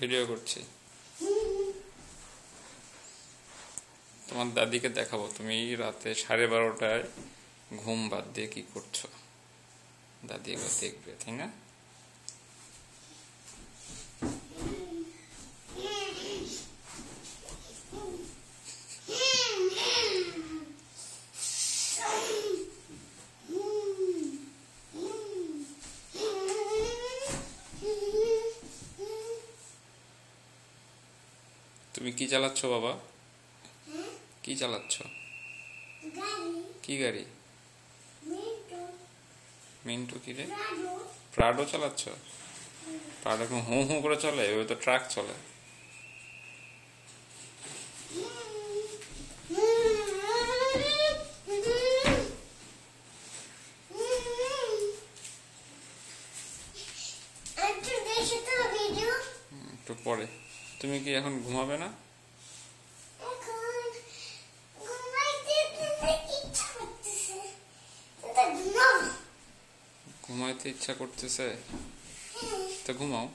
Video করছি। তোমার দাদিকে দেখাবো তুমি রাতে 12:30টায় ঘুম বাদ দিয়ে কি করছো। দাদি এবার দেখবে, তাই না? তুমি কি চালাচ্ছ বাবা? কি চালাচ্ছ? কি গাড়ি? মিন্টু কি রে? প্রাডো চালাচ্ছ? প্রাডো এখন হু হু করে চলে? ওই তো ট্রাক চলে। একটু পরে। তুমি কি এখন ঘুমাবে না? ঘুমাইতে ইচ্ছা করতেছে তো ঘুমাও।